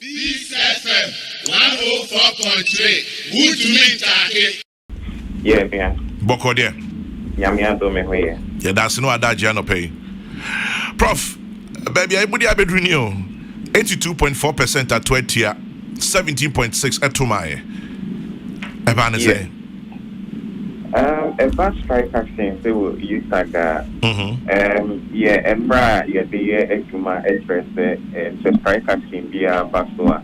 Peace FM 104.3. Good to meet you. Yeah. Boko there. Yamia do me here. Yeah, that's no other no pay. Prof, baby, I would have been 82.4% at 20 year, 17.6 at Tumae. Evan is there. A bad strike action, say will UTAG. Yeah, Embra, yeah, the Ekuma express the strike action via Basua.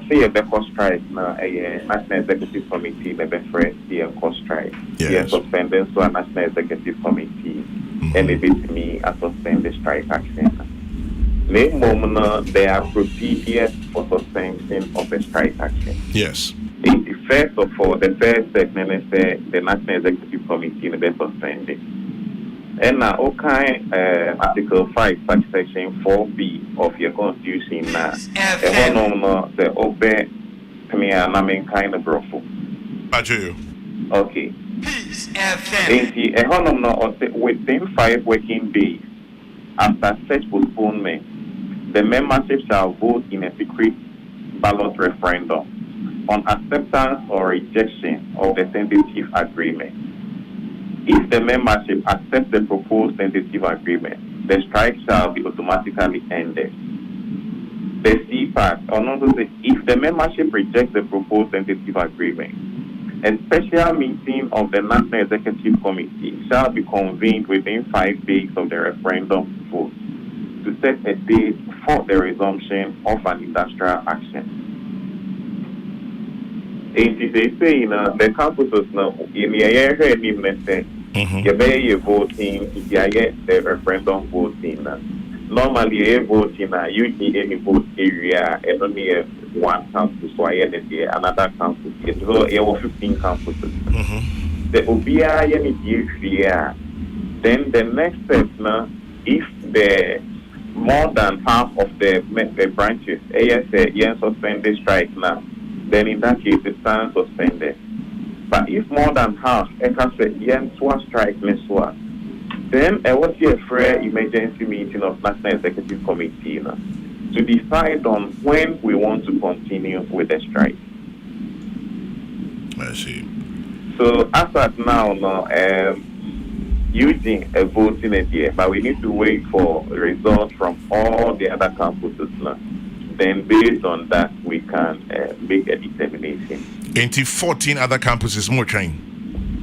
Say a before strike now, a National Executive Committee, the best the cost strike. Yes, suspended so a National Executive Committee, and it is me a suspend the strike action. They moment they are procedures for suspension of a strike action. Yes. First of all, the first segment is the National Executive Committee in the suspended. And now, Article 5, Section 4B of your Constitution, the open kind of brothel. Okay. Within 5 working days after such postponement, the membership shall vote in a secret ballot referendum on acceptance or rejection of the tentative agreement. If the membership accepts the proposed tentative agreement, the strike shall be automatically ended. The C part, if the membership rejects the proposed tentative agreement, a special meeting of the National Executive Committee shall be convened within 5 days of the referendum vote to set a date for the resumption of an industrial action. If they say, the campuses now, in the area, you voting, if you get the referendum voting. Normally, a voting, usually any vote area, and only one campus, so I had another campus. So there were 15 campuses. The OBI, then the next step now, if the more than half of the branches, ASA, suspend the strike now, then in that case, it stands suspended. But if more than half, it can say, strike, then I was here for an emergency meeting of National Executive Committee to decide on when we want to continue with the strike. I see. So, as at now, using a voting idea, but we need to wait for results from all the other campuses now. Then based on that, we can make a determination. Into 14 other campuses, more train.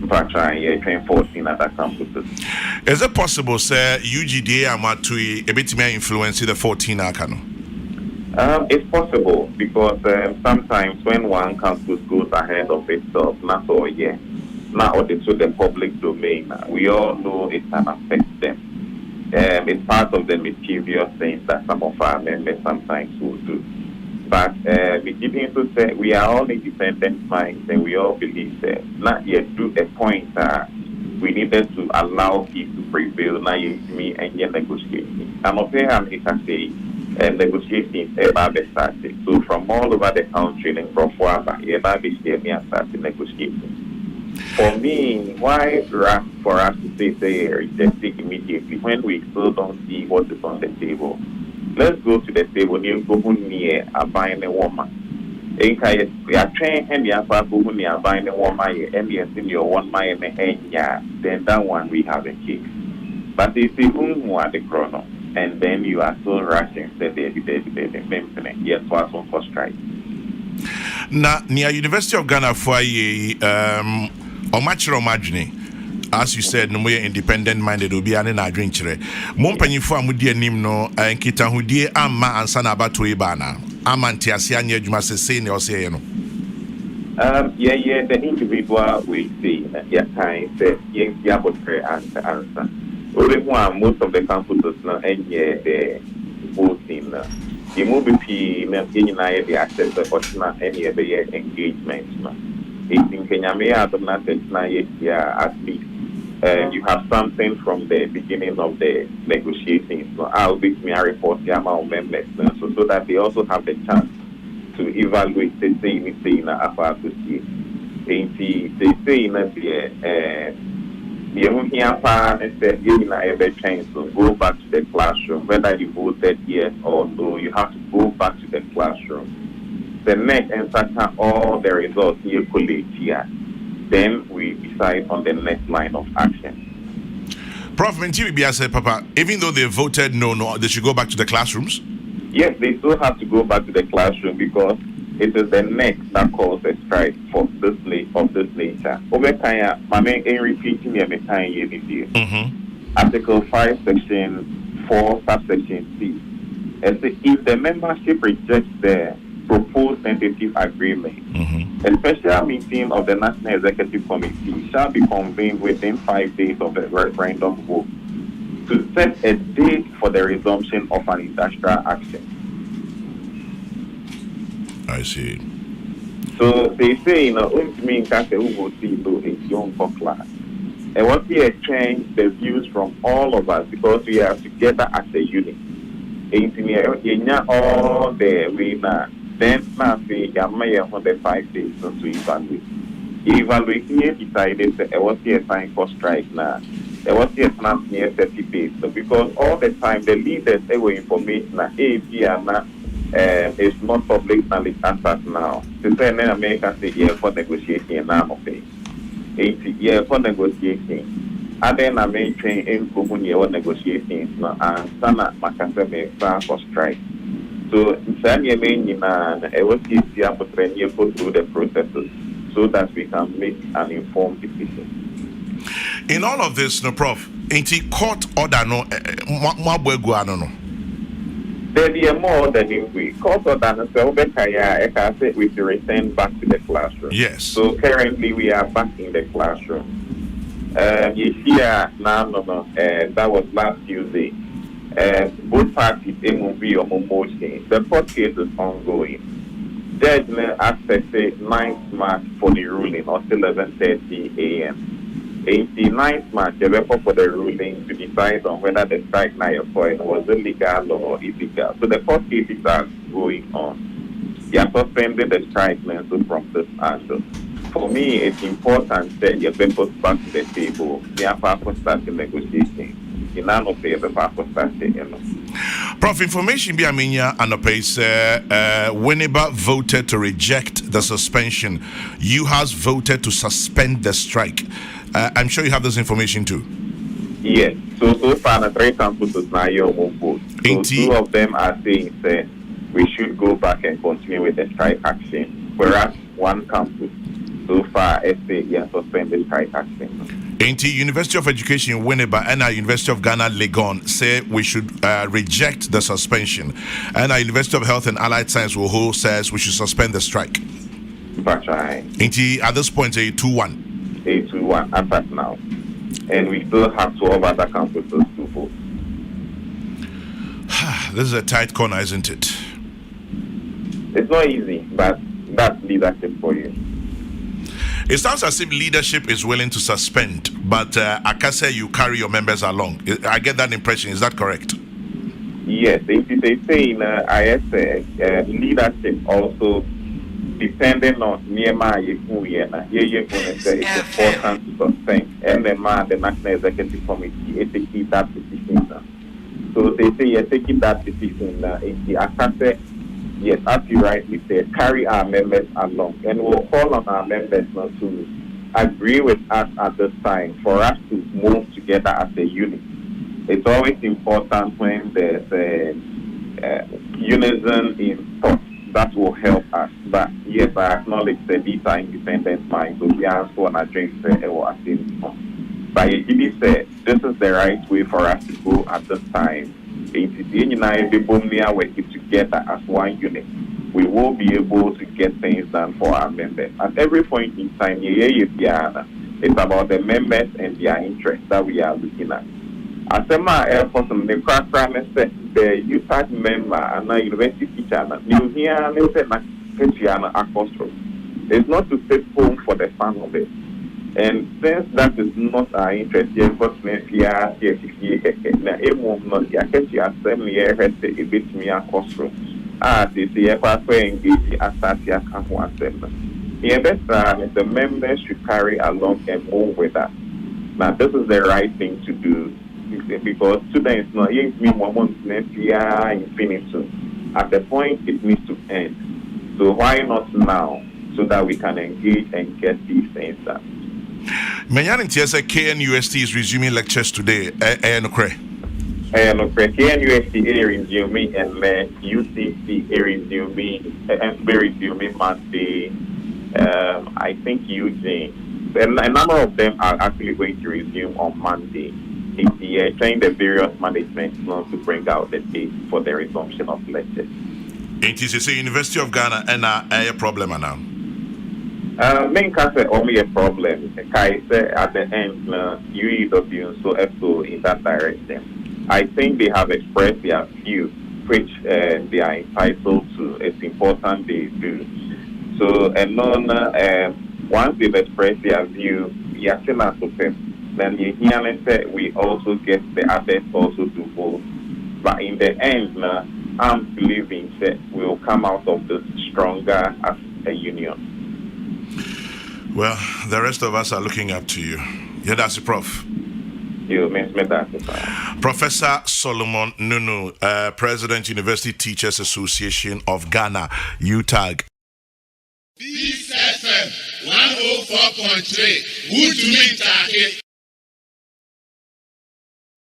Train 14 other campuses. Is it possible, sir, UGDA Amatui, a bit may influence the 14 Akano? It's possible because sometimes when one campus goes ahead of itself, not all to the public domain, we all know it can affect them. It's part of the material things that some of our members sometimes will do. But we begin to say we are all independent minds and we all believe that not yet to a point that we needed to allow peace to prevail, not yet me and yet negotiating. I'm of say negotiations about started. So from all over the country and from Fuaba, started negotiating. For me, why rush for us to say reject it immediately when we still don't see what is on the table? Let's go to the table. You go near a buying a woman. We are trained and the answer go near buying a woman and the senior 1 mile and then that one we have a case. But it's the who are the chrono, and then you are so rushing. Say they yes, was on for strike. Now, near University of Ghana for or much imagining, as you said, no more independent minded will be an adventure. Mompany for Mudia Nimno and Kita Hudie Amma and Sanaba to Ibana. Amantiasian Yajmas saying or say, the individual will see that kind said, yes, answer. Only one, most of the campuses now, and the voting. The movie, the access to the any of the engagement. In Kenya, at least you have something from the beginning of the negotiations. So I'll be me a report the amount of members so that they also have the chance to evaluate the same thing about to see. They say The only part is that you ever chance to go back to the classroom, whether you voted yes or no, you have to go back to the classroom. The next and certain all the results you collate here. Then we decide on the next line of action. Prof, Mentibia said, Papa, even though they voted no, they should go back to the classrooms? Yes, they still have to go back to the classroom because it is the next that causes a strike of this nature. Article 5, Section 4, subsection C. And if the membership rejects the proposed tentative agreement, a special meeting of the National Executive Committee shall be convened within 5 days of the referendum vote to set a date for the resumption of an industrial action. I see. So they say, ultimately, it's young class. And what we exchange the views from all of us because we are together as a unit. All the way now. Then now say on the 5 days to evaluate. Evaluation decided that it was a time for strike now. There was a plan near 30 days. So because all the time the leaders they were information it's not public knowledge as of now. To say in America say for negotiation now pay. 80 years for negotiation. And then I may train in Kubunia negotiations now and Sana Makaseme for strike. So in Sanya main it was easier for you go through the processes so that we can make an informed decision. In all of this, no, Prof, ain't he court order no? There be more than if we court order no so we can say we return back to the classroom. Yes. So currently we are back in the classroom. You hear now that was last Tuesday. Both parties MOV or motion. The court case is ongoing. Judge accessed 9th March for the ruling until 11:30 a.m. 9th March, the record for the ruling to decide on whether the strike now was illegal or illegal. So the court cases are going on. They are suspending the strike from this angle. For me, it's important that you bring us back to the table. We are part of starting negotiating. Prof, information be Aminia and Opace whenever voted to reject the suspension, you has voted to suspend the strike. I'm sure you have this information too. Yes. So far the 3 campuses now you vote. So 2 of them are saying that we should go back and continue with the strike action. Whereas 1 campus so far suspended strike action. Ain't University of Education Winneba and University of Ghana Legon say we should reject the suspension, and University of Health and Allied Science Woho says we should suspend the strike. That's right. Ain't at this point a 2-1. A 2-1 at now, and we still have 12 other campuses to vote. This is a tight corner, isn't it? It's not easy, but that's leadership for you. It sounds as if leadership is willing to suspend, but Akase, you carry your members along. I get that impression. Is that correct? Yes. If they say in ISA, leadership also depending on Niema Yekuyena, it's important to suspend. And the National Executive Committee is taking that decision. So they say you're taking that decision. In the Akase, yes, as you rightly said, carry our members along. And we'll call on our members not to agree with us at this time for us to move together as a unit. It's always important when there's a unison in thought that will help us. But yes, I acknowledge that these are independent minds, so we are also on a drink. But you said this is the right way for us to go at this time. Working together as one unit, we will be able to get things done for our members. At every point in time, it's about the members and their interests that we are looking at. As a matter of the UTAG member and a university teacher, it's not to stay home for the fun of it. And since that is not our interest, they say the members should carry along and move with us. Now, this is the right thing to do because students not me infinity. At the point it needs to end. So why not now, so that we can engage and get these answers? Menyanin say KNUST is resuming lectures today. No cray. No cray. KNUST is resuming and UTC is resuming and resuming Monday. I think Eugene. A number of them are actually going to resume on Monday. Trying the various management to bring out the date for the resumption of lectures. It is a University of Ghana and a problem now. Main case only a problem. Kai say at the end, UEW so in that direction. I think they have expressed their view, which they are entitled to. It's important they do. So and once they've expressed their view, we are still not open. Then we also get the others also to vote. But in the end, I'm believing that we will come out of this stronger as a union. Well, the rest of us are looking up to you. Yeah, that's the Prof. You mean that. Professor Solomon Nunu, President, University Teachers Association of Ghana, UTAG. This FM 104.3, Would you mean